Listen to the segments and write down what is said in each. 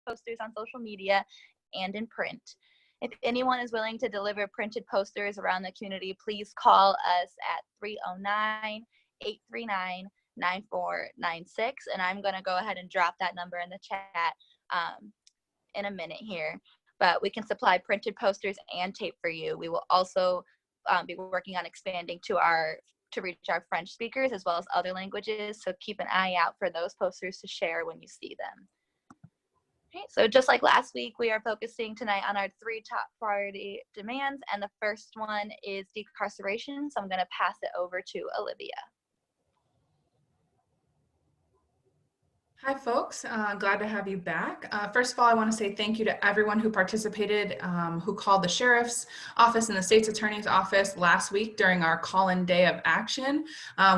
posters on social media and in print. If anyone is willing to deliver printed posters around the community, please call us at 309-839-9496. And I'm going to go ahead and drop that number in the chat in a minute here. But we can supply printed posters and tape for you. We will also be working on expanding to reach our French speakers as well as other languages. So keep an eye out for those posters to share when you see them. Okay, so just like last week, we are focusing tonight on our 3 top priority demands, and the first one is decarceration. So I'm going to pass it over to Olivia. Hi, folks. Glad to have you back. First of all, I want to say thank you to everyone who participated, who called the Sheriff's Office and the State's Attorney's Office last week during our call-in day of action.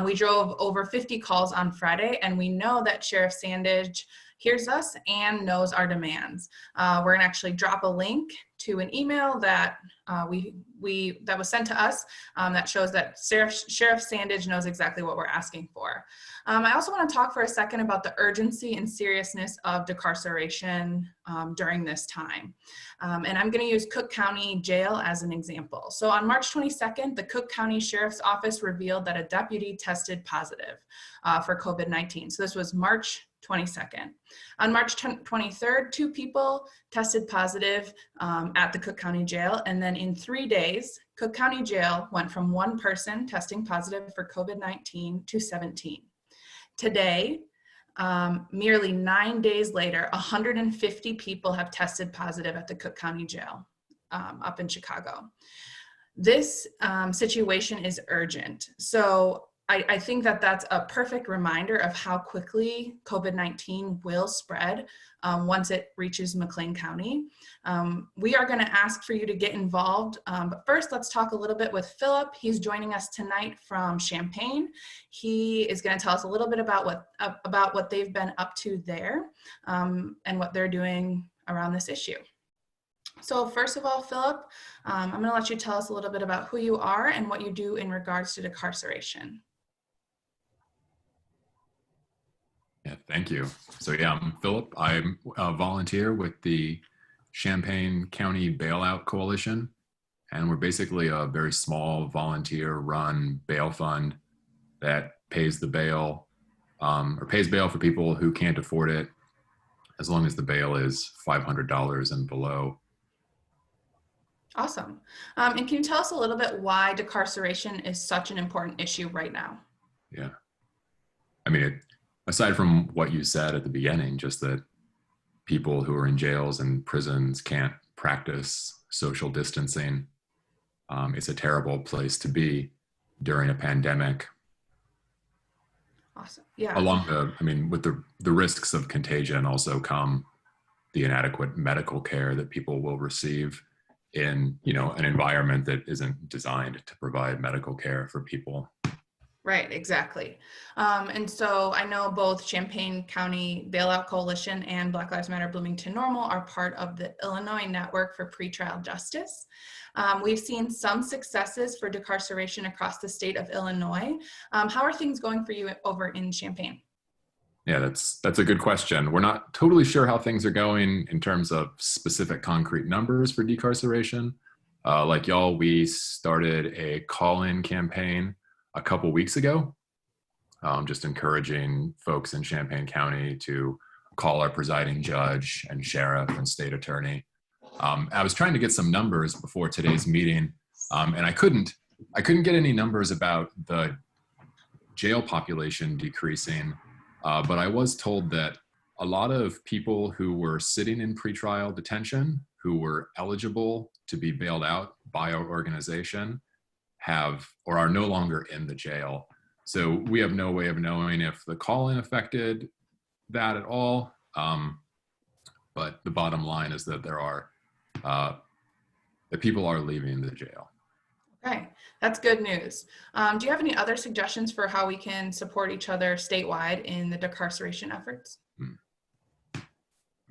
We drove over 50 calls on Friday, and we know that Sheriff Sandage hears us and knows our demands. We're going to actually drop a link to an email that that was sent to us that shows that Sheriff Sandage knows exactly what we're asking for. I also want to talk for a second about the urgency and seriousness of decarceration during this time. And I'm going to use Cook County Jail as an example. So on March 22nd, the Cook County Sheriff's Office revealed that a deputy tested positive for COVID-19. So this was March 22nd. On March 23rd, 2 people tested positive at the Cook County Jail. And then in 3 days, Cook County Jail went from 1 person testing positive for COVID-19 to 17. Today, merely 9 days later, 150 people have tested positive at the Cook County Jail up in Chicago. This situation is urgent. So I think that that's a perfect reminder of how quickly COVID-19 will spread once it reaches McLean County. We are going to ask for you to get involved, but first let's talk a little bit with Philip. He's joining us tonight from Champaign. He is going to tell us a little bit about what they've been up to there and what they're doing around this issue. So first of all, Philip, I'm going to let you tell us a little bit about who you are and what you do in regards to decarceration. Yeah, thank you. So yeah, I'm Philip. I'm a volunteer with the Champaign County Bailout Coalition, and we're basically a very small volunteer-run bail fund that pays the bail or pays bail for people who can't afford it, as long as the bail is $500 and below. Awesome. And can you tell us a little bit why decarceration is such an important issue right now? Yeah. I mean, aside from what you said at the beginning, just that people who are in jails and prisons can't practice social distancing. It's a terrible place to be during a pandemic. Awesome. Yeah. With the risks of contagion also come the inadequate medical care that people will receive in, an environment that isn't designed to provide medical care for people. Right, exactly. And so I know both Champaign County Bailout Coalition and Black Lives Matter Bloomington-Normal are part of the Illinois Network for Pretrial Justice. We've seen some successes for decarceration across the state of Illinois. How are things going for you over in Champaign? Yeah, that's a good question. We're not totally sure how things are going in terms of specific concrete numbers for decarceration. Like y'all, we started a call-in campaign a couple weeks ago, just encouraging folks in Champaign County to call our presiding judge and sheriff and state attorney. I was trying to get some numbers before today's meeting, and I couldn't get any numbers about the jail population decreasing, but I was told that a lot of people who were sitting in pretrial detention, who were eligible to be bailed out by our organization, have or are no longer in the jail. So we have no way of knowing if the call-in affected that at all. But the bottom line is that that people are leaving the jail. Okay, that's good news. Do you have any other suggestions for how we can support each other statewide in the decarceration efforts?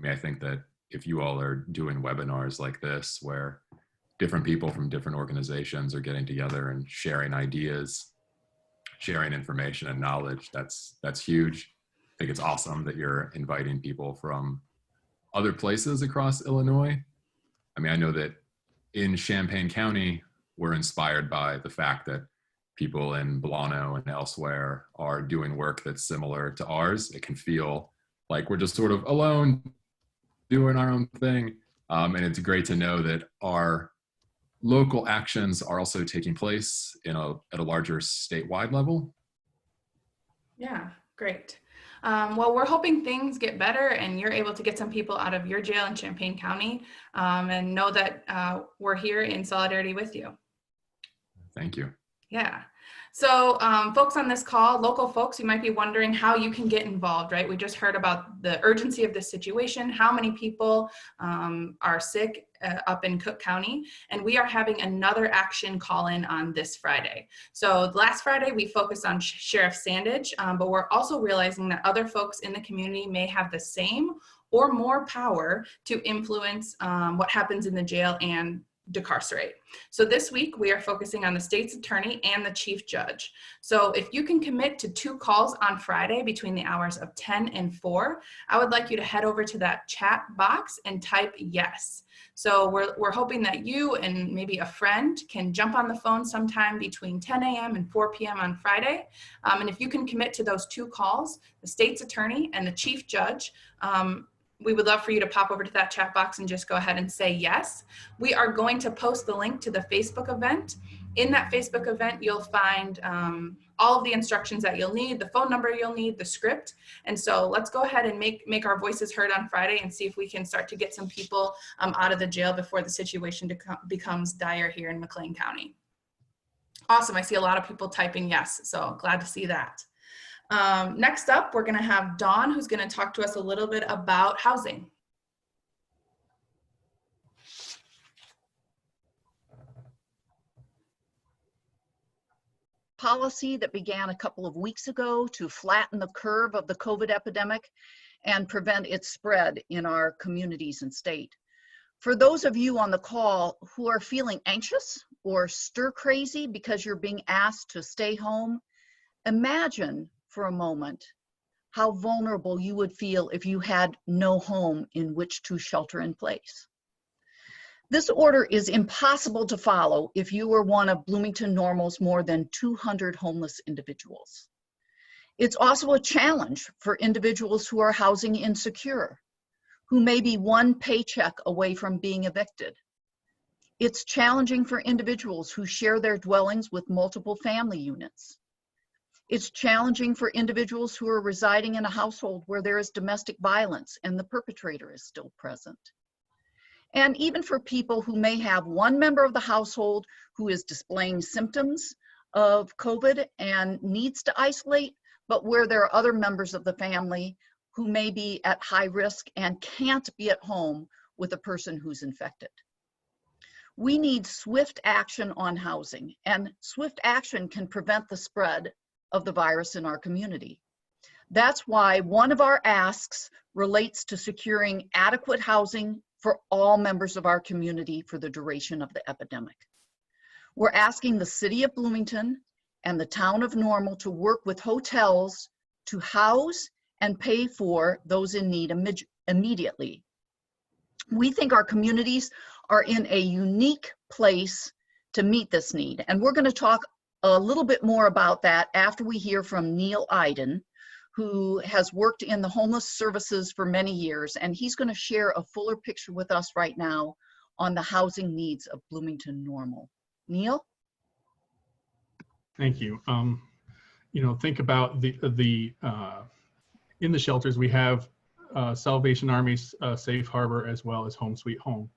I think that if you all are doing webinars like this, where different people from different organizations are getting together and sharing ideas, sharing information and knowledge, that's huge. I think it's awesome that you're inviting people from other places across Illinois. I mean, I know that in Champaign County, we're inspired by the fact that people in Bolano and elsewhere are doing work that's similar to ours. It can feel like we're just sort of alone doing our own thing. And it's great to know that our local actions are also taking place at a larger statewide level. Yeah, great. Well, we're hoping things get better and you're able to get some people out of your jail in Champaign County, and know that we're here in solidarity with you. Thank you. Yeah. So folks on this call, local folks, you might be wondering how you can get involved, right? We just heard about the urgency of this situation, how many people are sick up in Cook County, and we are having another action call-in on this Friday. So last Friday, we focused on Sheriff Sandage, but we're also realizing that other folks in the community may have the same or more power to influence what happens in the jail and decarcerate. So this week we are focusing on the state's attorney and the chief judge. So if you can commit to 2 calls on Friday between the hours of 10 and 4, I would like you to head over to that chat box and type yes. So we're hoping that you and maybe a friend can jump on the phone sometime between 10 a.m. and 4 p.m. on Friday. And if you can commit to those 2 calls, the state's attorney and the chief judge, we would love for you to pop over to that chat box and just go ahead and say yes. We are going to post the link to the Facebook event. In that Facebook event, you'll find all of the instructions that you'll need, the phone number you'll need, the script. And so let's go ahead and make our voices heard on Friday and see if we can start to get some people out of the jail before the situation becomes dire here in McLean County. Awesome, I see a lot of people typing yes, so glad to see that. Next up, we're going to have Dawn, who's going to talk to us a little bit about housing. Policy that began a couple of weeks ago to flatten the curve of the COVID epidemic and prevent its spread in our communities and state. For those of you on the call who are feeling anxious or stir crazy because you're being asked to stay home, imagine for a moment how vulnerable you would feel if you had no home in which to shelter in place. This order is impossible to follow if you were one of Bloomington-Normal's more than 200 homeless individuals. It's also a challenge for individuals who are housing insecure, who may be one paycheck away from being evicted. It's challenging for individuals who share their dwellings with multiple family units. It's challenging for individuals who are residing in a household where there is domestic violence and the perpetrator is still present. And even for people who may have one member of the household who is displaying symptoms of COVID and needs to isolate, but where there are other members of the family who may be at high risk and can't be at home with a person who's infected. We need swift action on housing, and swift action can prevent the spread of the virus in our community. That's why one of our asks relates to securing adequate housing for all members of our community for the duration of the epidemic. We're asking the City of Bloomington and the Town of Normal to work with hotels to house and pay for those in need immediately. We think our communities are in a unique place to meet this need, and we're going to talk a little bit more about that after we hear from Neil Iden, who has worked in the homeless services for many years, and he's going to share a fuller picture with us right now on the housing needs of Bloomington-Normal. Neil? Thank you. Think about in the shelters we have Salvation Army's Safe Harbor as well as Home Sweet Home.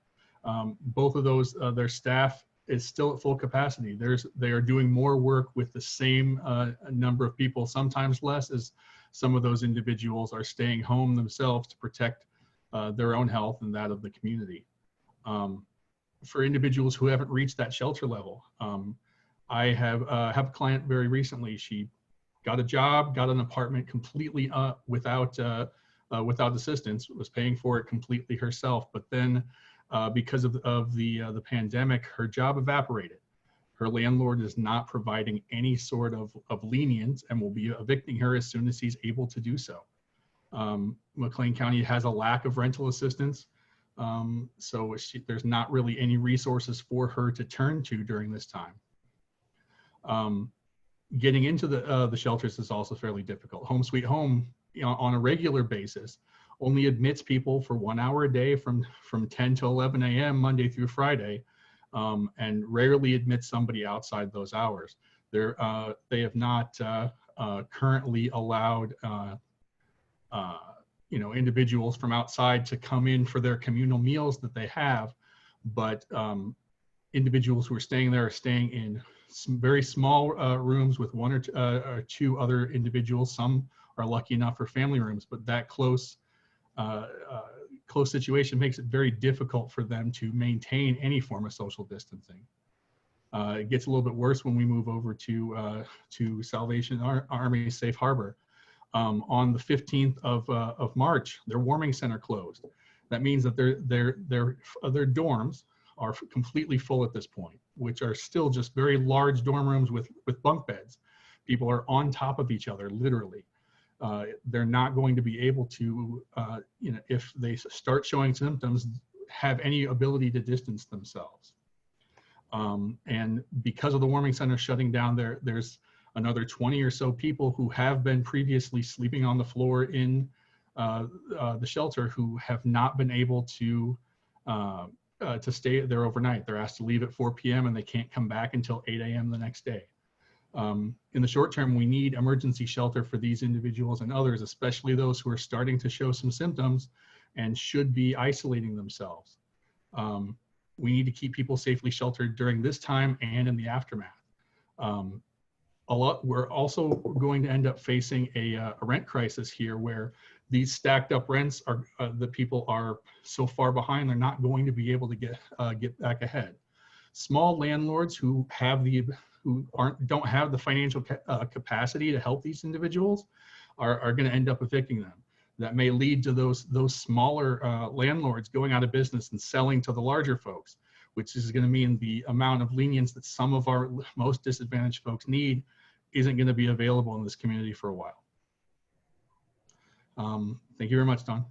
Both of those, their staff is still at full capacity. They are doing more work with the same number of people, sometimes less, as some of those individuals are staying home themselves to protect their own health and that of the community. For individuals who haven't reached that shelter level, I have a client very recently. She got a job, got an apartment completely without assistance, was paying for it completely herself, but then because of the pandemic, her job evaporated. Her landlord is not providing any sort of lenience and will be evicting her as soon as he's able to do so. McLean County has a lack of rental assistance. So there's not really any resources for her to turn to during this time. Getting into the shelters is also fairly difficult. Home Sweet Home, on a regular basis, only admits people for 1 hour a day from 10 to 11 a.m. Monday through Friday, and rarely admits somebody outside those hours. They have not currently allowed individuals from outside to come in for their communal meals that they have, but individuals who are staying there are staying in some very small rooms with one or two other individuals. Some are lucky enough for family rooms, but that close situation makes it very difficult for them to maintain any form of social distancing. It gets a little bit worse when we move over to Salvation Army Safe Harbor. On the 15th of March, their warming center closed. That means that their dorms are completely full at this point, which are still just very large dorm rooms with bunk beds. People are on top of each other, literally. They're not going to be able to, if they start showing symptoms, have any ability to distance themselves. And because of the warming center shutting down, there's another 20 or so people who have been previously sleeping on the floor in the shelter who have not been able to stay there overnight. They're asked to leave at 4 p.m. and they can't come back until 8 a.m. the next day. In the short term, we need emergency shelter for these individuals and others, especially those who are starting to show some symptoms and should be isolating themselves. We need to keep people safely sheltered during this time and in the aftermath. We're also going to end up facing a rent crisis here, where these stacked up rents are the people are so far behind, they're not going to be able to get back ahead. Small landlords who don't have the financial capacity to help these individuals are going to end up evicting them. That may lead to those smaller landlords going out of business and selling to the larger folks, which is going to mean the amount of lenience that some of our most disadvantaged folks need isn't going to be available in this community for a while. Thank you very much, Don.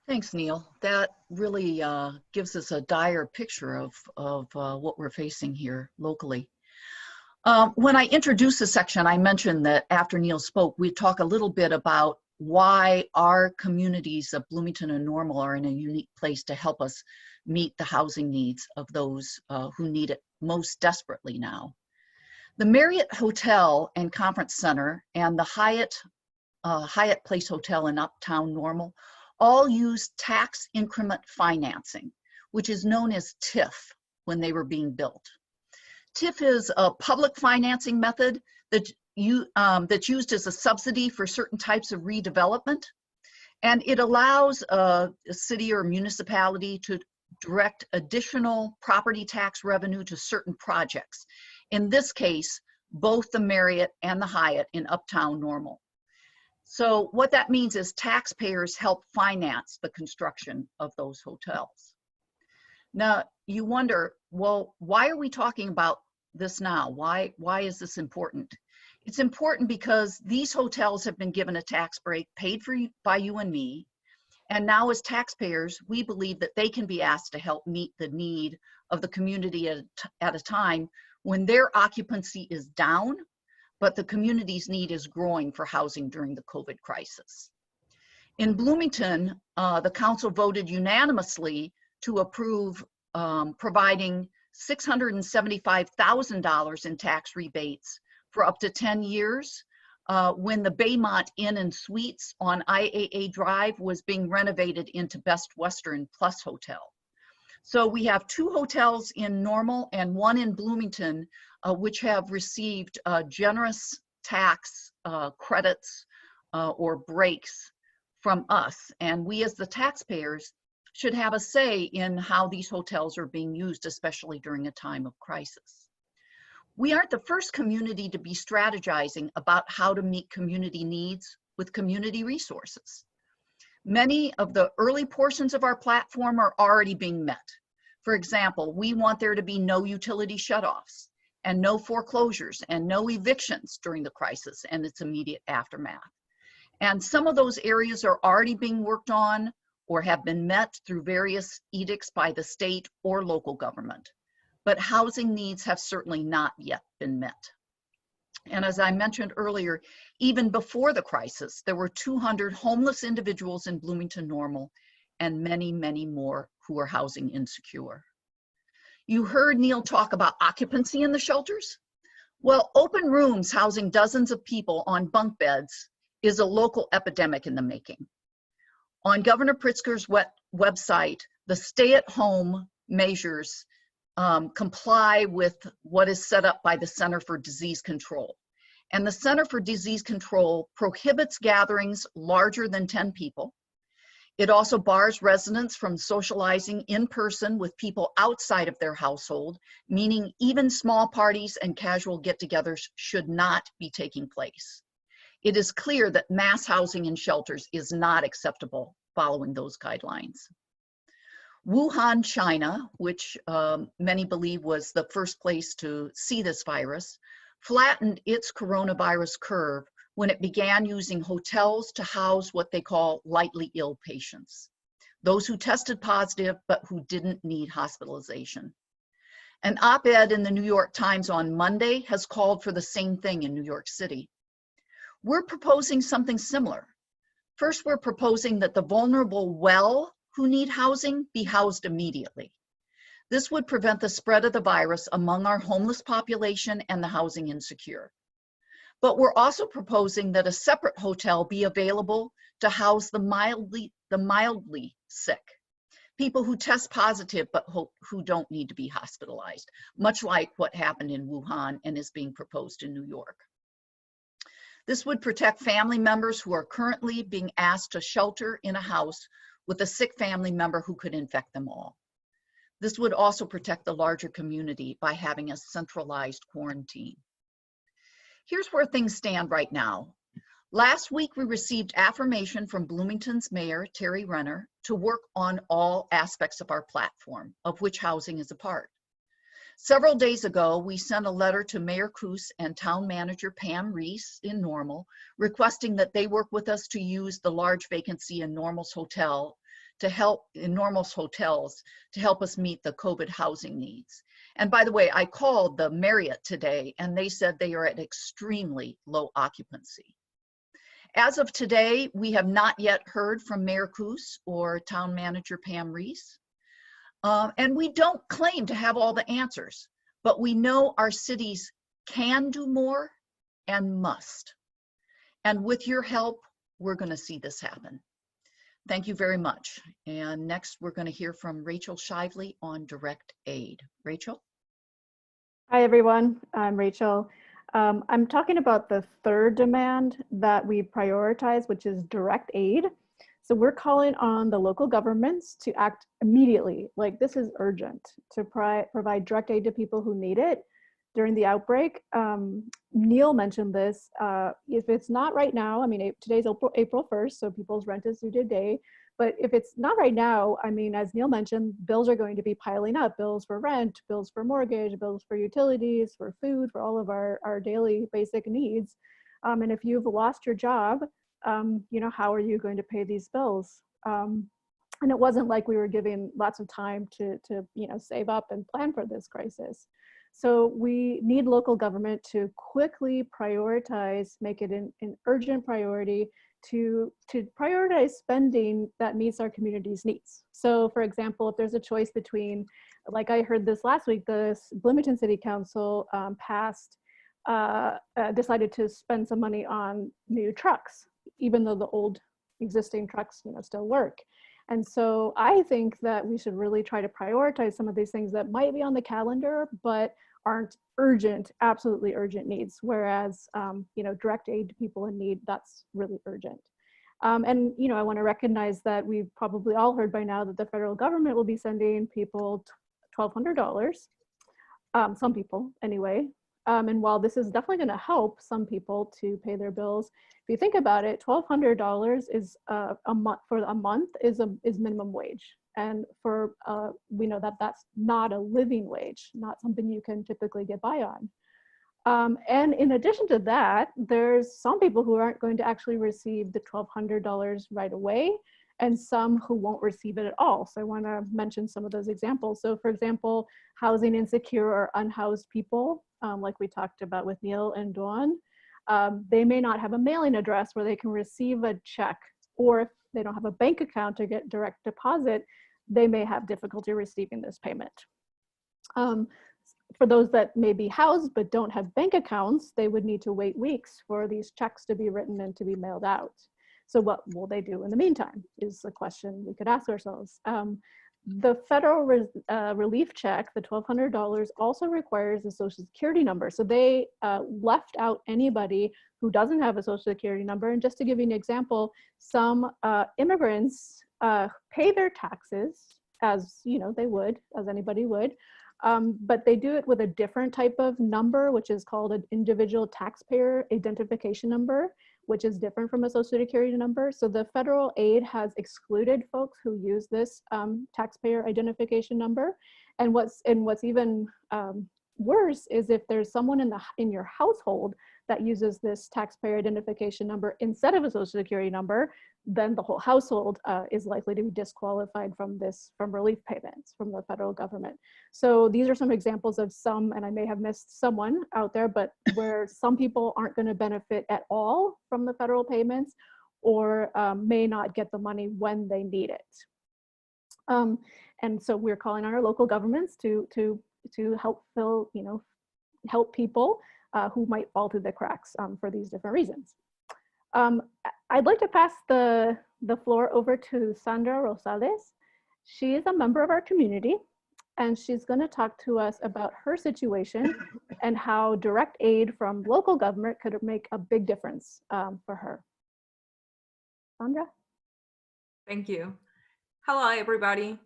Thanks, Neil. That really gives us a dire picture of what we're facing here locally. When I introduced the section, I mentioned that after Neil spoke, we'd talk a little bit about why our communities of Bloomington and Normal are in a unique place to help us meet the housing needs of those who need it most desperately now. The Marriott Hotel and Conference Center and the Hyatt Place Hotel in Uptown Normal all use tax increment financing, which is known as TIF when they were being built. TIF is a public financing method that's used as a subsidy for certain types of redevelopment, and it allows a city or municipality to direct additional property tax revenue to certain projects. In this case, both the Marriott and the Hyatt in Uptown Normal. So what that means is taxpayers help finance the construction of those hotels. Now, you wonder, well, why are we talking about this now? Why is this important? It's important because these hotels have been given a tax break paid for by you and me. And now as taxpayers, we believe that they can be asked to help meet the need of the community at a time when their occupancy is down, but the community's need is growing for housing during the COVID crisis. In Bloomington, the council voted unanimously to approve providing $675,000 in tax rebates for up to 10 years when the Baymont Inn and Suites on IAA Drive was being renovated into Best Western Plus Hotel. So we have 2 hotels in Normal and 1 in Bloomington, which have received generous tax credits or breaks from us. And we as the taxpayers should have a say in how these hotels are being used, especially during a time of crisis. We aren't the first community to be strategizing about how to meet community needs with community resources. Many of the early portions of our platform are already being met. For example, we want there to be no utility shutoffs and no foreclosures and no evictions during the crisis and its immediate aftermath. And some of those areas are already being worked on or have been met through various edicts by the state or local government. But housing needs have certainly not yet been met. And as I mentioned earlier, even before the crisis, there were 200 homeless individuals in Bloomington-Normal and many, many more who are housing insecure. You heard Neil talk about occupancy in the shelters. Well, open rooms housing dozens of people on bunk beds is a local epidemic in the making. On Governor Pritzker's website, the stay-at-home measures comply with what is set up by the Center for Disease Control. And the Center for Disease Control prohibits gatherings larger than 10 people. It also bars residents from socializing in person with people outside of their household, meaning even small parties and casual get-togethers should not be taking place. It is clear that mass housing in shelters is not acceptable following those guidelines. Wuhan, China, which many believe was the first place to see this virus, flattened its coronavirus curve when it began using hotels to house what they call lightly ill patients, those who tested positive but who didn't need hospitalization. An op-ed in the New York Times on Monday has called for the same thing in New York City. We're proposing something similar. First, we're proposing that the vulnerable well who need housing be housed immediately. This would prevent the spread of the virus among our homeless population and the housing insecure. But we're also proposing that a separate hotel be available to house the mildly sick, people who test positive but who don't need to be hospitalized, much like what happened in Wuhan and is being proposed in New York. This would protect family members who are currently being asked to shelter in a house with a sick family member who could infect them all. This would also protect the larger community by having a centralized quarantine. Here's where things stand right now. Last week, we received affirmation from Bloomington's Mayor, Terry Renner, to work on all aspects of our platform, of which housing is a part. Several days ago, we sent a letter to Mayor Coos and Town Manager Pam Reese in Normal, requesting that they work with us to use the large vacancy in Normal's hotels to help us meet the COVID housing needs. And by the way, I called the Marriott today and they said they are at extremely low occupancy. As of today, we have not yet heard from Mayor Coos or Town Manager Pam Reese. And we don't claim to have all the answers, but we know our cities can do more and must. And with your help, we're going to see this happen. Thank you very much. And next, we're going to hear from Rachel Shively on direct aid. Rachel? Hi, everyone. I'm Rachel. I'm talking about the third demand that we prioritize, which is direct aid. So we're calling on the local governments to act immediately. Like, this is urgent, to provide direct aid to people who need it during the outbreak. Neil mentioned this. If it's not right now, I mean, today's April 1st, so people's rent is due today. But if it's not right now, I mean, as Neil mentioned, bills are going to be piling up. Bills for rent, bills for mortgage, bills for utilities, for food, for all of our daily basic needs. And if you've lost your job, you know, how are you going to pay these bills? And it wasn't like we were giving lots of time to you know, save up and plan for this crisis. So we need local government to quickly prioritize, make it an urgent priority to prioritize spending that meets our community's needs. So for example, if there's a choice between, like I heard this last week, the Bloomington City Council decided to spend some money on new trucks, even though the old existing trucks, you know, still work. And so I think that we should really try to prioritize some of these things that might be on the calendar, but aren't urgent, absolutely urgent needs. Whereas, you know, direct aid to people in need, that's really urgent. And, you know, I want to recognize that we've probably all heard by now that the federal government will be sending people $1,200, some people anyway. And while this is definitely going to help some people to pay their bills, if you think about it, $1,200 is a month is minimum wage, and for we know that that's not a living wage, not something you can typically get by And in addition to that, there's some people who aren't going to actually receive the $1,200 right away, and some who won't receive it at all. So I want to mention some of those examples. So for example, housing insecure or unhoused people, like we talked about with Neil and Dawn, they may not have a mailing address where they can receive a check, or if they don't have a bank account to get direct deposit, they may have difficulty receiving this payment. For those that may be housed but don't have bank accounts, they would need to wait weeks for these checks to be written and to be mailed out. So what will they do in the meantime is a question we could ask ourselves. The federal relief check, the $1,200, also requires a social security number. So they left out anybody who doesn't have a social security number. And just to give you an example, some immigrants pay their taxes as they would, as anybody would. But they do it with a different type of number, which is called an individual taxpayer identification number, which is different from a social security number. So the federal aid has excluded folks who use this taxpayer identification number. And what's even worse is if there's someone in your household that uses this taxpayer identification number instead of a social security number, then the whole household is likely to be disqualified from relief payments from the federal government. So these are some examples of some, and I may have missed someone out there, but where some people aren't going to benefit at all from the federal payments, or may not get the money when they need it. And so we're calling on our local governments to help help people who might fall through the cracks for these different reasons. I'd like to pass the floor over to Sandra Rosales. She is a member of our community, and she's going to talk to us about her situation and how direct aid from local government could make a big difference for her. Sandra? Thank you. Hello, everybody.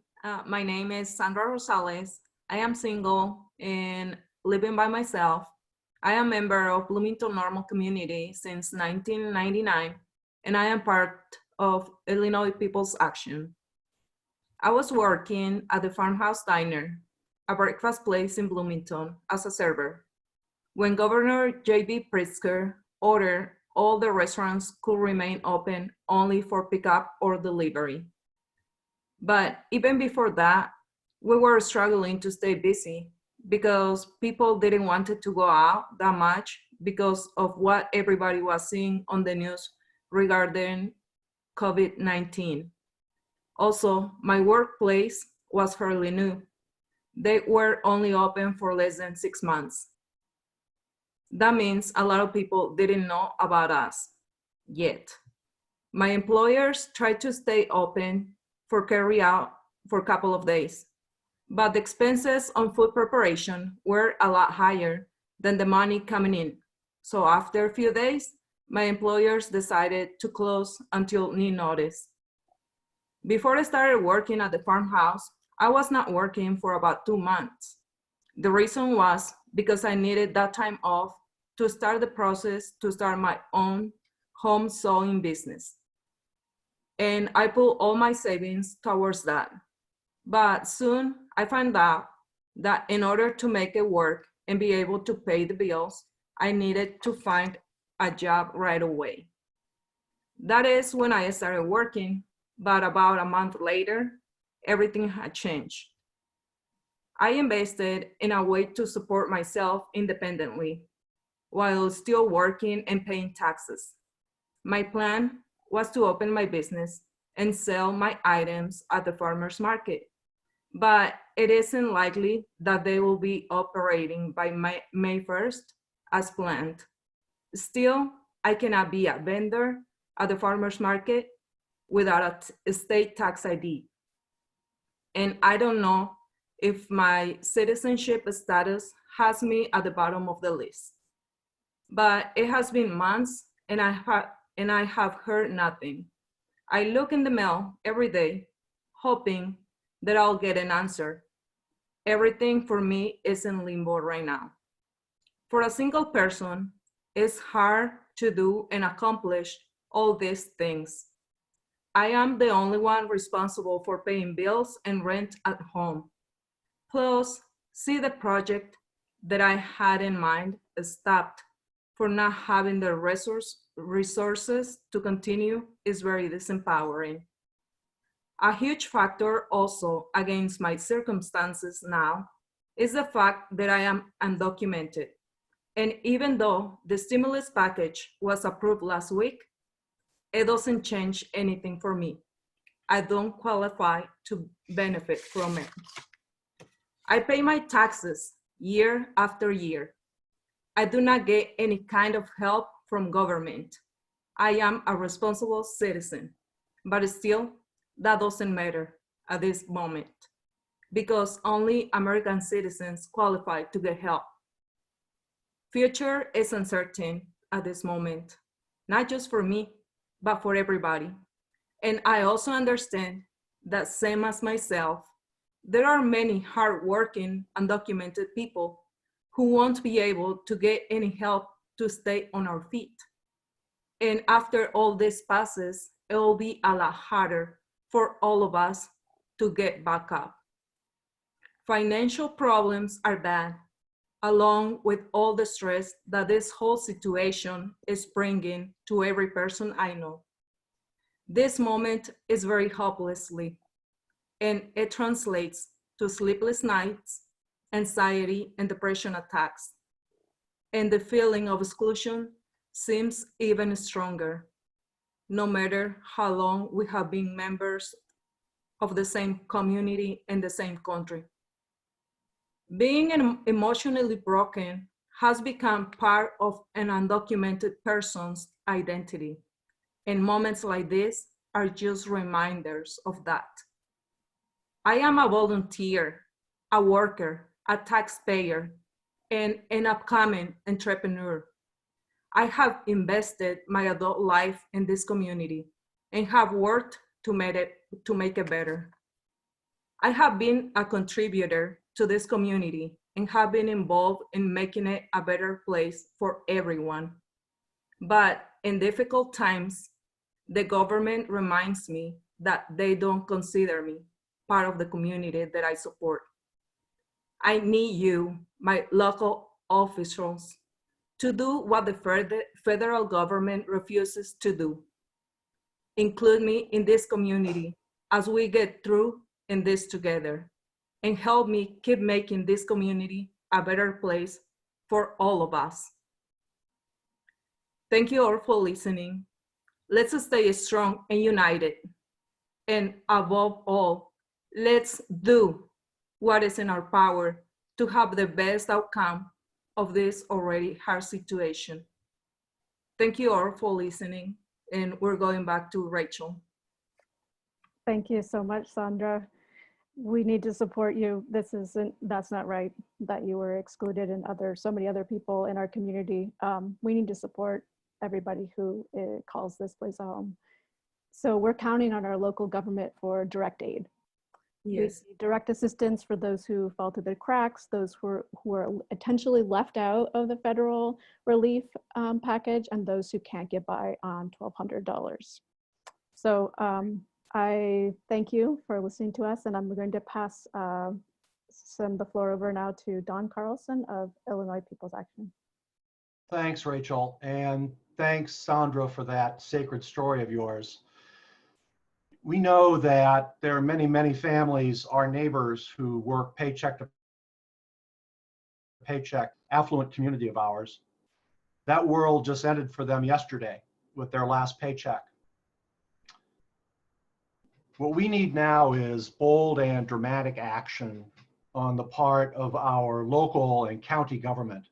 My name is Sandra Rosales. I am single and living by myself. I am a member of Bloomington-Normal community since 1999, and I am part of Illinois People's Action. I was working at the Farmhouse Diner, a breakfast place in Bloomington, as a server, when Governor J.B. Pritzker ordered all the restaurants could remain open only for pickup or delivery. But even before that, we were struggling to stay busy because people didn't want to go out that much because of what everybody was seeing on the news regarding COVID-19. Also, my workplace was fairly new. They were only open for less than 6 months. That means a lot of people didn't know about us yet. My employers tried to stay open for carry out for a couple of days, but the expenses on food preparation were a lot higher than the money coming in. So after a few days, my employers decided to close until new notice. Before I started working at the farmhouse, I was not working for about 2 months. The reason was because I needed that time off to start the process to start my own home sewing business. And I put all my savings towards that. But soon I found out that in order to make it work and be able to pay the bills, I needed to find a job right away. That is when I started working, but about a month later, everything had changed. I invested in a way to support myself independently while still working and paying taxes. My plan was to open my business and sell my items at the farmer's market, but it isn't likely that they will be operating by May 1st as planned. Still, I cannot be a vendor at the farmer's market without a state tax ID. And I don't know if my citizenship status has me at the bottom of the list. But it has been months and I have heard nothing. I look in the mail every day, hoping that I'll get an answer. Everything for me is in limbo right now. For a single person, it's hard to do and accomplish all these things. I am the only one responsible for paying bills and rent at home. Plus, see the project that I had in mind stopped for not having the resources to continue is very disempowering. A huge factor also against my circumstances now is the fact that I am undocumented. And even though the stimulus package was approved last week, it doesn't change anything for me. I don't qualify to benefit from it. I pay my taxes year after year. I do not get any kind of help from government. I am a responsible citizen, but still, that doesn't matter at this moment because only American citizens qualify to get help. Future is uncertain at this moment, not just for me, but for everybody. And I also understand that same as myself, there are many hardworking, undocumented people who won't be able to get any help to stay on our feet. And after all this passes, it will be a lot harder for all of us to get back up. Financial problems are bad, along with all the stress that this whole situation is bringing to every person I know. This moment is very hopelessly, and it translates to sleepless nights, anxiety, and depression attacks. And the feeling of exclusion seems even stronger, no matter how long we have been members of the same community and the same country. Being emotionally broken has become part of an undocumented person's identity. And moments like this are just reminders of that. I am a volunteer, a worker, a taxpayer, and an upcoming entrepreneur. I have invested my adult life in this community and have worked to make it better. I have been a contributor to this community and have been involved in making it a better place for everyone. But in difficult times, the government reminds me that they don't consider me part of the community that I support. I need you, my local officials, to do what the federal government refuses to do. Include me in this community as we get through in this together, and help me keep making this community a better place for all of us. Thank you all for listening. Let's stay strong and united. And above all, let's do what is in our power to have the best outcome of this already hard situation. Thank you all for listening, and we're going back to Rachel. Thank you so much, Sandra. We need to support you. That's not right that you were excluded and so many other people in our community. We need to support everybody who calls this place a home. So we're counting on our local government for direct aid. Yes. Direct assistance for those who fall through the cracks, those who are intentionally left out of the federal relief package, and those who can't get by on $1,200. So I thank you for listening to us, and I'm going to send the floor over now to Don Carlson of Illinois People's Action. Thanks, Rachel, and thanks, Sandra, for that sacred story of yours. We know that there are many, many families, our neighbors, who work paycheck to paycheck, affluent community of ours. That world just ended for them yesterday with their last paycheck. What we need now is bold and dramatic action on the part of our local and county government.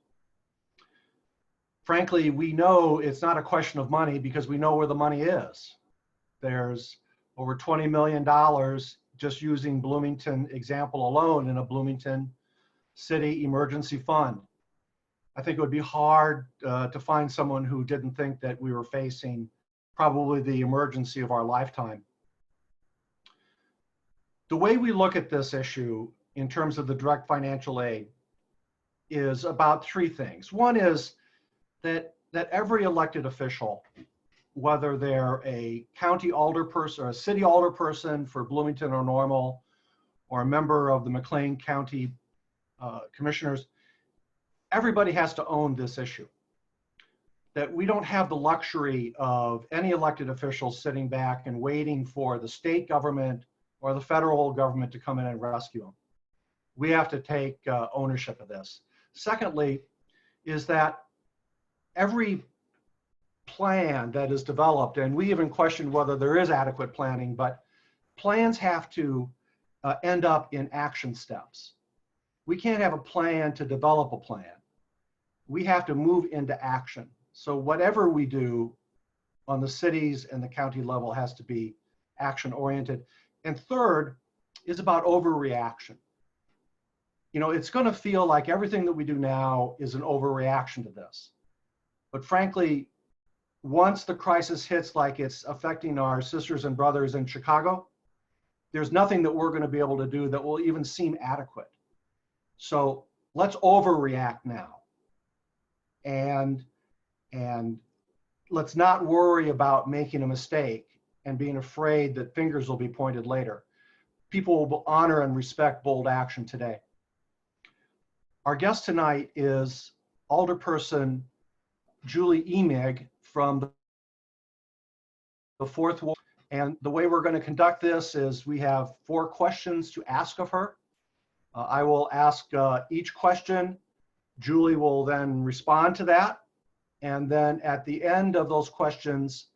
Frankly, we know it's not a question of money because we know where the money is. There's over $20 million just using Bloomington example alone in a Bloomington City emergency fund. I think it would be hard to find someone who didn't think that we were facing probably the emergency of our lifetime. The way we look at this issue in terms of the direct financial aid is about three things. One is that every elected official, whether they're a county alderperson or a city alderperson for Bloomington or Normal, or a member of the McLean County Commissioners, everybody has to own this issue. That we don't have the luxury of any elected officials sitting back and waiting for the state government or the federal government to come in and rescue them. We have to take ownership of this. Secondly, is that every plan that is developed, and we even questioned whether there is adequate planning, but plans have to end up in action steps. We can't have a plan to develop a plan. We have to move into action. So whatever we do on the cities and the county level has to be action oriented. And third is about overreaction. You know, it's going to feel like everything that we do now is an overreaction to this. But frankly, once the crisis hits like it's affecting our sisters and brothers in Chicago, there's nothing that we're going to be able to do that will even seem adequate. So let's overreact now. And let's not worry about making a mistake and being afraid that fingers will be pointed later. People will honor and respect bold action today. Our guest tonight is Alderperson Julie Emig from the 4th Ward. And the way we're going to conduct this is we have 4 questions to ask of her. I will ask each question. Julie will then respond to that. And then at the end of those questions,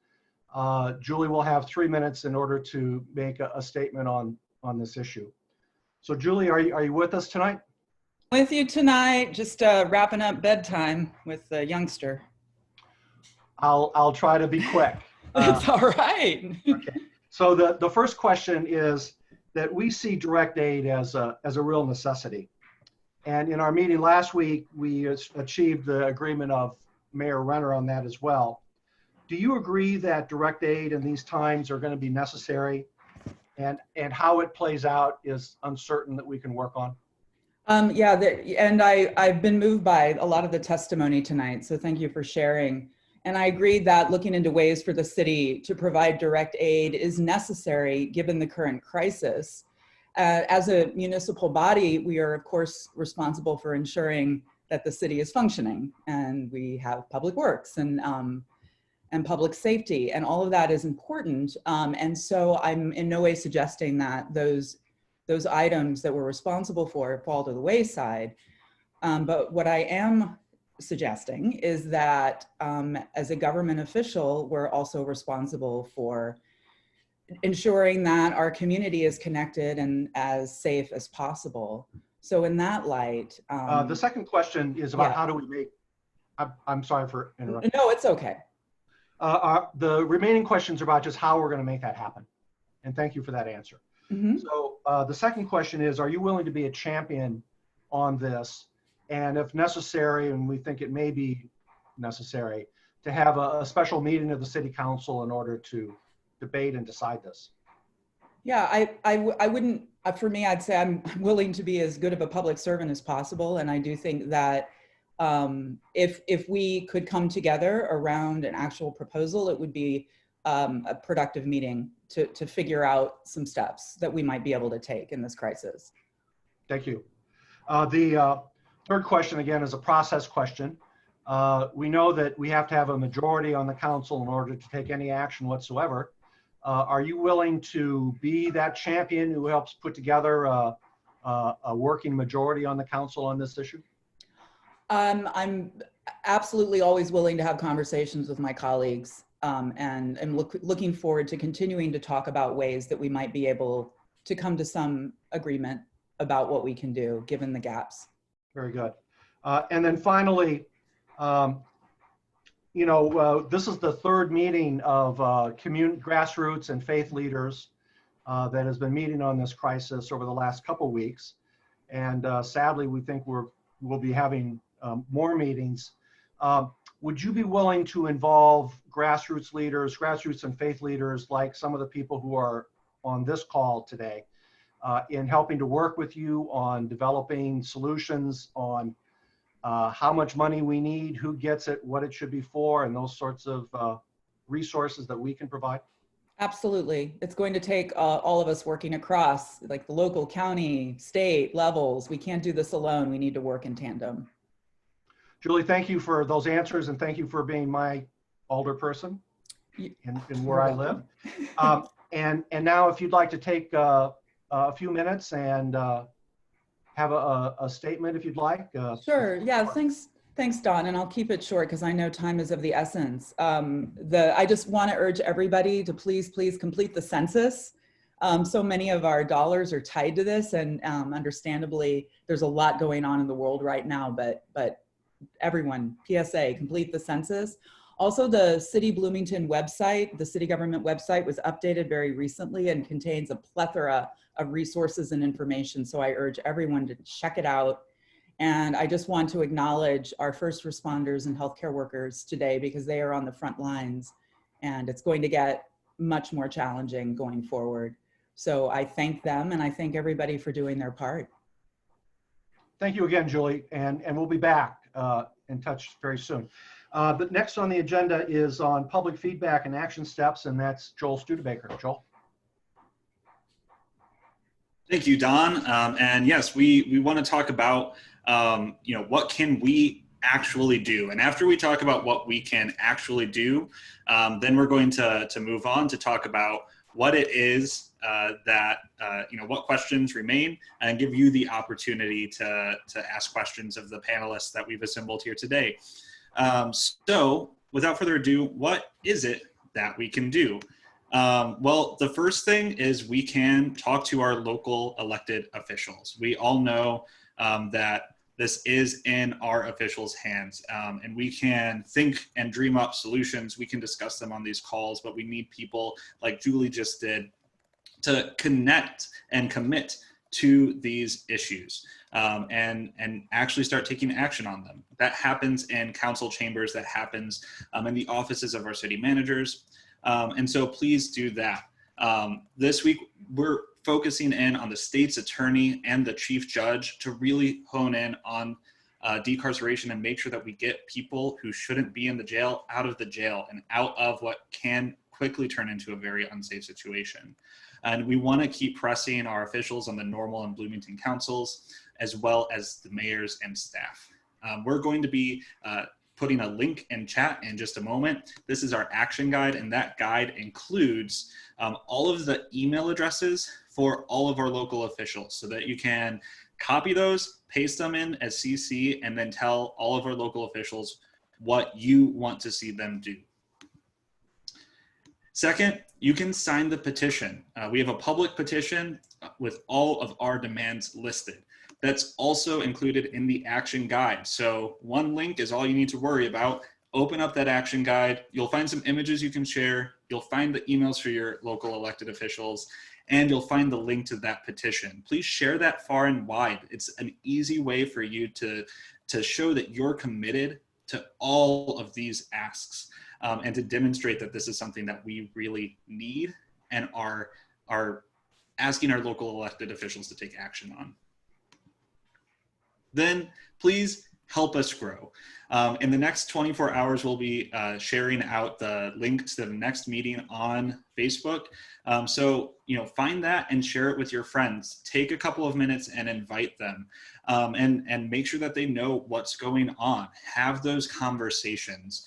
Julie will have 3 minutes in order to make a statement on this issue. So Julie, are you with us tonight? With you tonight, just wrapping up bedtime with the youngster. I'll try to be quick. It's all right. Okay. So the first question is that we see direct aid as a real necessity. And in our meeting last week, we achieved the agreement of Mayor Renner on that as well. Do you agree that direct aid in these times are going to be necessary, and how it plays out is uncertain that we can work on? Yeah, and I've been moved by a lot of the testimony tonight, so thank you for sharing. And I agree that looking into ways for the city to provide direct aid is necessary given the current crisis. As a municipal body, we are of course responsible for ensuring that the city is functioning, and we have public works and public safety, and all of that is important. And so I'm in no way suggesting that those items that we're responsible for fall to the wayside. But what I am suggesting is that as a government official, we're also responsible for ensuring that our community is connected and as safe as possible. So in that light, the second question is about how do we make, I'm sorry for interrupting. No, it's okay. The remaining questions are about just how we're going to make that happen. And thank you for that answer. Mm-hmm. So the second question is, are you willing to be a champion on this? And if necessary, and we think it may be necessary, to have a special meeting of the city council in order to debate and decide this? Yeah, I wouldn't, for me, I'd say I'm willing to be as good of a public servant as possible. And I do think that if we could come together around an actual proposal, it would be a productive meeting to figure out some steps that we might be able to take in this crisis. Thank you. The third question, again, is a process question. We know that we have to have a majority on the council in order to take any action whatsoever. Are you willing to be that champion who helps put together a working majority on the council on this issue? I'm absolutely always willing to have conversations with my colleagues, and I'm looking forward to continuing to talk about ways that we might be able to come to some agreement about what we can do given the gaps. Very good. And then finally, this is the third meeting of grassroots and faith leaders that has been meeting on this crisis over the last couple weeks. And sadly, we think we'll be having more meetings. Would you be willing to involve grassroots and faith leaders like some of the people who are on this call today in helping to work with you on developing solutions on how much money we need, who gets it, what it should be for, and those sorts of resources that we can provide? Absolutely. It's going to take all of us working across like the local, county, state levels. We can't do this alone. We need to work in tandem. Julie, thank you for those answers, and thank you for being my alder person in where I live. And now if you'd like to take a few minutes and have a statement if you'd like. Sure, yeah, thanks Don, and I'll keep it short because I know time is of the essence. I just want to urge everybody to please complete the census. So many of our dollars are tied to this, and understandably there's a lot going on in the world right now, but everyone, PSA, complete the census. Also, the City Bloomington website, the city government website, was updated very recently and contains a plethora of resources and information. So I urge everyone to check it out. And I just want to acknowledge our first responders and healthcare workers today because they are on the front lines, and it's going to get much more challenging going forward. So I thank them, and I thank everybody for doing their part. Thank you again, Julie, and we'll be back in touch very soon. But next on the agenda is on public feedback and action steps, and that's Joel Studebaker. Joel. Thank you, Don. And yes, we want to talk about what can we actually do, and after we talk about what we can actually do, then we're going to move on to talk about what it is what questions remain, and give you the opportunity to ask questions of the panelists that we've assembled here today. So without further ado, what is it that we can do? Well, the first thing is we can talk to our local elected officials. We all know that this is in our officials' hands, and we can think and dream up solutions. We can discuss them on these calls, but we need people like Julie just did to connect and commit to these issues and actually start taking action on them. That happens in council chambers, that happens in the offices of our city managers. And so please do that. This week, we're focusing in on the state's attorney and the chief judge to really hone in on decarceration and make sure that we get people who shouldn't be in the jail out of the jail and out of what can quickly turn into a very unsafe situation. And we want to keep pressing our officials on the Normal and Bloomington councils, as well as the mayors and staff. We're going to be putting a link in chat in just a moment. This is our action guide, and that guide includes all of the email addresses for all of our local officials so that you can copy those, paste them in as CC, and then tell all of our local officials what you want to see them do. Second, you can sign the petition. We have a public petition with all of our demands listed. That's also included in the action guide. So one link is all you need to worry about. Open up that action guide. You'll find some images you can share. You'll find the emails for your local elected officials, and you'll find the link to that petition. Please share that far and wide. It's an easy way for you to show that you're committed to all of these asks and to demonstrate that this is something that we really need and are asking our local elected officials to take action on. Then please help us grow. In the next 24 hours, we'll be sharing out the link to the next meeting on Facebook. So, find that and share it with your friends. Take a couple of minutes and invite them and make sure that they know what's going on. Have those conversations.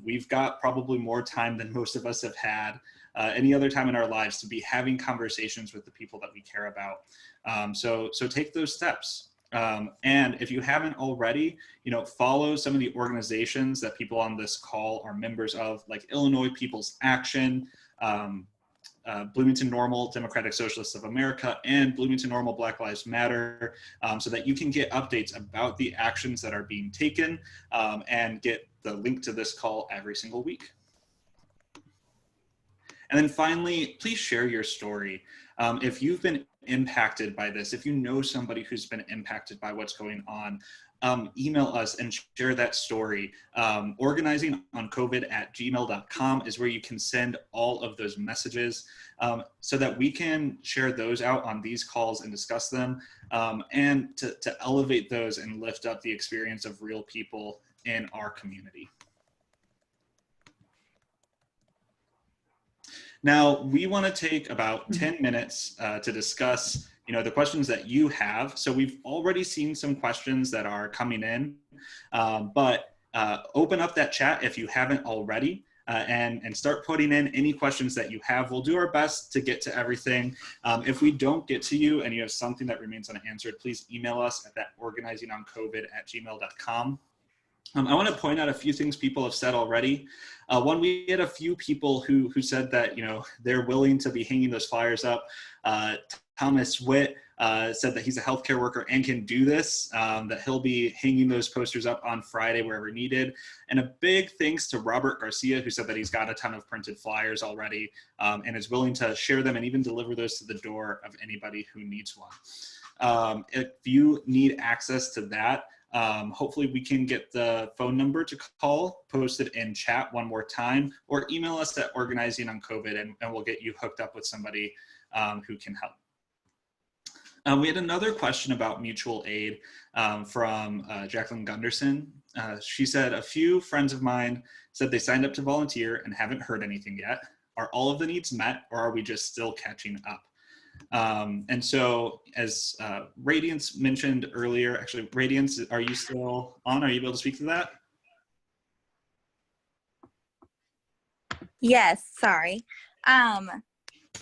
We've got probably more time than most of us have had any other time in our lives to be having conversations with the people that we care about. So take those steps. And if you haven't already, follow some of the organizations that people on this call are members of, like Illinois People's Action, Bloomington-Normal Democratic Socialists of America, and Bloomington-Normal Black Lives Matter, so that you can get updates about the actions that are being taken and get the link to this call every single week. And then finally, please share your story. If you've been impacted by this, if you know somebody who's been impacted by what's going on, email us and share that story. Organizingoncovid@gmail.com is where you can send all of those messages so that we can share those out on these calls and discuss them and to elevate those and lift up the experience of real people in our community. Now, we want to take about 10 minutes to discuss, the questions that you have. So we've already seen some questions that are coming in. But open up that chat if you haven't already. And start putting in any questions that you have. We'll do our best to get to everything. If we don't get to you and you have something that remains unanswered, please email us at organizingoncovid@gmail.com. I want to point out a few things people have said already. One, we had a few people who said that, they're willing to be hanging those flyers up. Thomas Witt said that he's a healthcare worker and can do this, that he'll be hanging those posters up on Friday wherever needed. And a big thanks to Robert Garcia, who said that he's got a ton of printed flyers already and is willing to share them and even deliver those to the door of anybody who needs one. If you need access to that, hopefully we can get the phone number to call posted in chat one more time, or email us at Organizing on COVID and we'll get you hooked up with somebody who can help. We had another question about mutual aid from Jacqueline Gunderson. She said, a few friends of mine said they signed up to volunteer and haven't heard anything yet. Are all of the needs met, or are we just still catching up? And so as Radiance mentioned earlier, actually, Radiance, are you still on? Are you able to speak to that? Yes, sorry.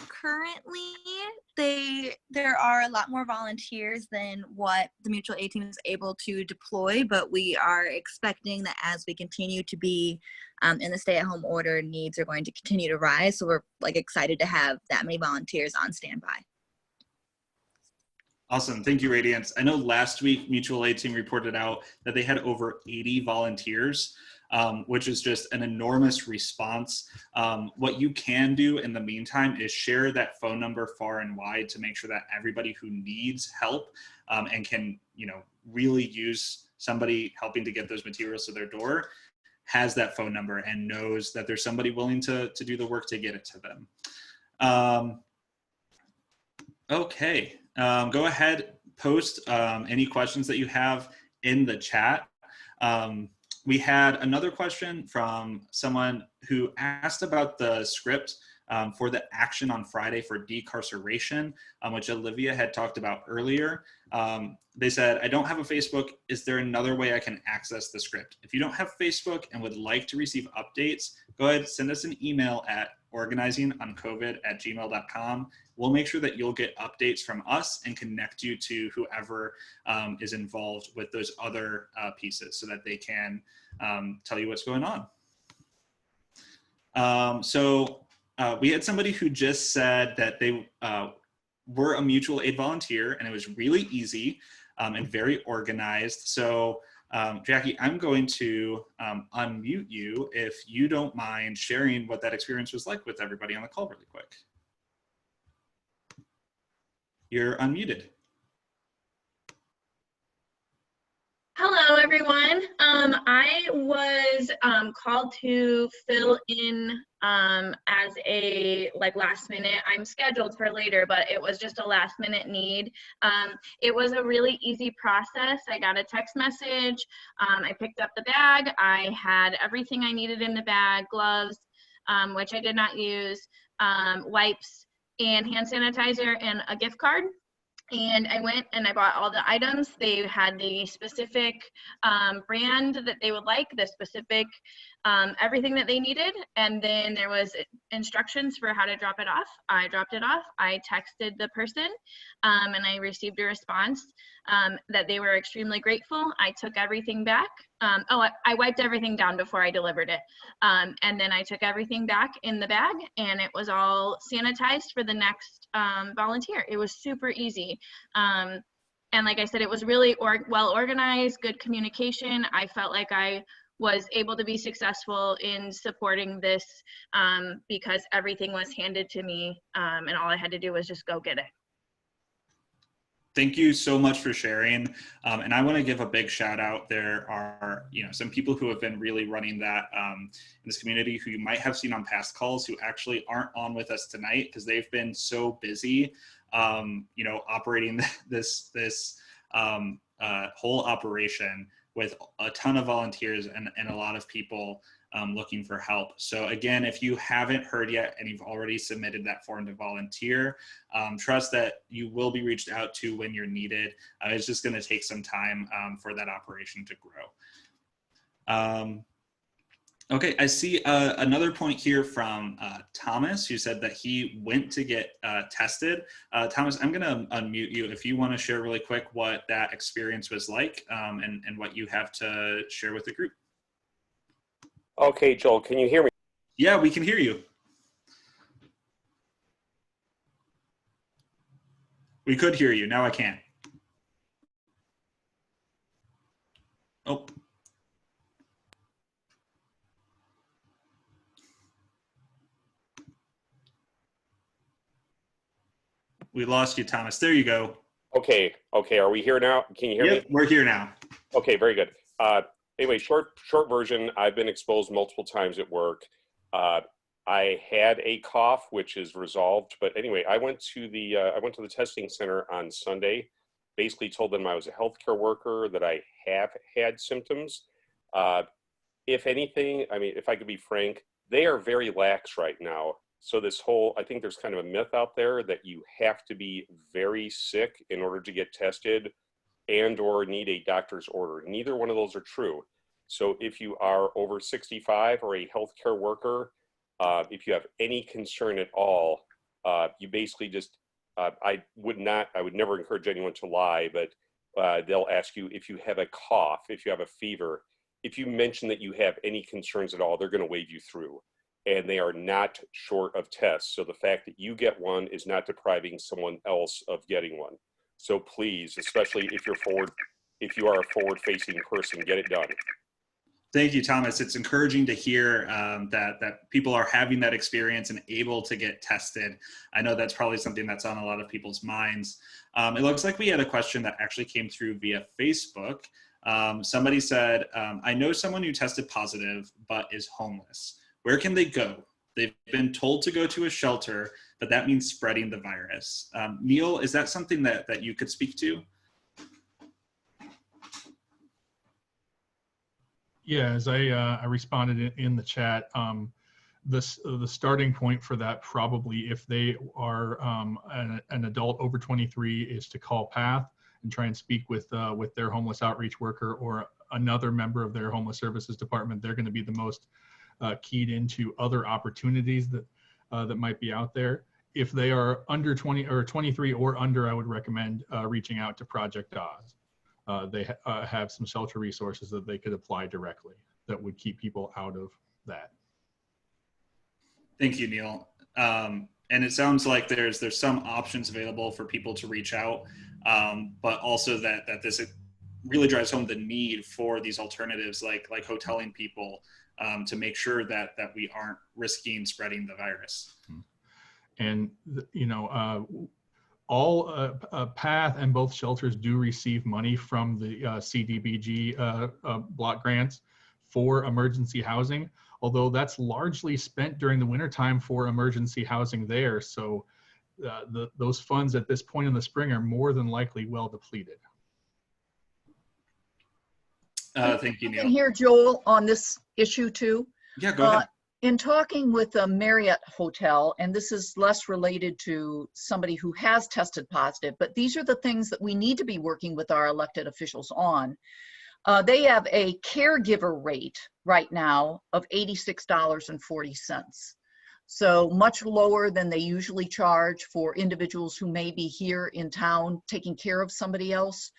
Currently, there are a lot more volunteers than what the mutual aid team is able to deploy, but we are expecting that as we continue to be in the stay-at-home order, needs are going to continue to rise. So we're excited to have that many volunteers on standby. Awesome, thank you, Radiance. I know last week mutual aid team reported out that they had over 80 volunteers. Which is just an enormous response. What you can do in the meantime is share that phone number far and wide to make sure that everybody who needs help and can, really use somebody helping to get those materials to their door has that phone number and knows that there's somebody willing to do the work to get it to them. Okay, go ahead, post any questions that you have in the chat. We had another question from someone who asked about the script for the action on Friday for decarceration, which Olivia had talked about earlier. They said, I don't have a Facebook. Is there another way I can access the script? If you don't have Facebook and would like to receive updates, go ahead, send us an email at organizingoncovid@gmail.com. We'll make sure that you'll get updates from us and connect you to whoever is involved with those other pieces so that they can tell you what's going on. We had somebody who just said that they were a mutual aid volunteer and it was really easy and very organized. So Jackie, I'm going to unmute you if you don't mind sharing what that experience was like with everybody on the call really quick. You're unmuted. Hello, everyone. I was called to fill in as a last minute. I'm scheduled for later, but it was just a last minute need. It was a really easy process. I got a text message. I picked up the bag. I had everything I needed in the bag: gloves, which I did not use, wipes, and hand sanitizer, and a gift card. And I went and I bought all the items. They had the specific brand that they would like, the specific everything that they needed. And then there was instructions for how to drop it off. I dropped it off. I texted the person and I received a response that they were extremely grateful. I took everything back. I wiped everything down before I delivered it. And then I took everything back in the bag and it was all sanitized for the next volunteer. It was super easy. And like I said, it was really well organized, good communication. I felt like I was able to be successful in supporting this because everything was handed to me and all I had to do was just go get it. Thank you so much for sharing. And I want to give a big shout out. There are, some people who have been really running that in this community who you might have seen on past calls who actually aren't on with us tonight because they've been so busy, operating this whole operation with a ton of volunteers and a lot of people looking for help. So again, if you haven't heard yet and you've already submitted that form to volunteer, trust that you will be reached out to when you're needed. It's just going to take some time for that operation to grow. Okay, I see another point here from Thomas, who said that he went to get tested. Thomas, I'm going to unmute you if you want to share really quick what that experience was like and what you have to share with the group. Okay, Joel, can you hear me? Yeah, we can hear you. We could hear you. Now I can't. Oh. We lost you, Thomas. There you go. Okay, are we here now? Can you hear me? We're here now. Okay, very good. Anyway, short version, I've been exposed multiple times at work. I had a cough, which is resolved, but anyway, I went to the testing center on Sunday, basically told them I was a healthcare worker, that I have had symptoms. If anything, I mean, if I could be frank, they are very lax right now. So this whole, I think there's kind of a myth out there that you have to be very sick in order to get tested and or need a doctor's order. Neither one of those are true. So if you are over 65 or a healthcare worker, if you have any concern at all, you basically just, I would never encourage anyone to lie, but they'll ask you if you have a cough, if you have a fever. If you mention that you have any concerns at all, they're going to wave you through. And they are not short of tests. So the fact that you get one is not depriving someone else of getting one. So please, especially if you are a forward-facing person, get it done. Thank you, Thomas. It's encouraging to hear that people are having that experience and able to get tested. I know that's probably something that's on a lot of people's minds. It looks like we had a question that actually came through via Facebook. Somebody said, I know someone who tested positive but is homeless. Where can they go? They've been told to go to a shelter, but that means spreading the virus. Neil, is that something that you could speak to? Yeah, as I responded in the chat, the starting point for that probably, if they are an adult over 23, is to call PATH and try and speak with their homeless outreach worker or another member of their homeless services department. They're going to be the most keyed into other opportunities that might be out there. If they are under 20 or 23 or under, I would recommend reaching out to Project Oz. They have some shelter resources that they could apply directly that would keep people out of that. Thank you, Neil. And it sounds like there's some options available for people to reach out, but also that this really drives home the need for these alternatives like hoteling people to make sure that we aren't risking spreading the virus. And all PATH and both shelters do receive money from the CDBG block grants for emergency housing, although that's largely spent during the wintertime for emergency housing there. So those funds at this point in the spring are more than likely well depleted. Thank you, Neil. I can hear Joel on this issue too. Yeah, go ahead. In talking with a Marriott hotel, and this is less related to somebody who has tested positive, but these are the things that we need to be working with our elected officials on. They have a caregiver rate right now of $86.40. So much lower than they usually charge for individuals who may be here in town taking care of somebody else.